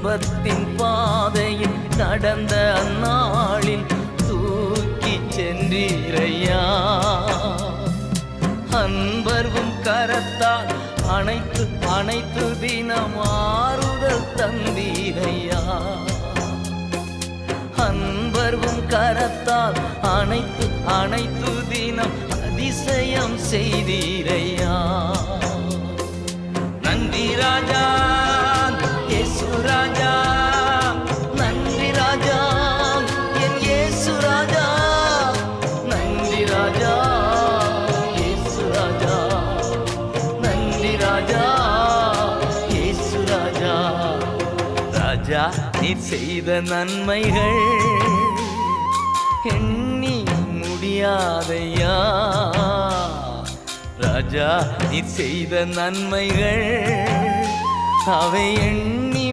துன்பத்தின் பாதையில் நடந்த அந்நாளில் தூக்கி சென்றீரையா. அன்பர்வும் கரத்தால் அனைத்து அனைத்து தினம் ஆறுதல் தந்தீரையா. அன்பர்வும் கரத்தால் அனைத்து அனைத்து தினம் அதிசயம் செய்தீரையா. நன்றி ராஜா இயேசு ராஜா, நன்றி ராஜா என் இயேசு ராஜா, நன்றி ராஜா இயேசு ராஜா, நன்றி ராஜா இயேசு ராஜா. ராஜா நீர் செய்த நன்மைகள் எண்ணி முடியாதையா. ராஜா நீர் செய்த நன்மைகள் அவை எண்ணி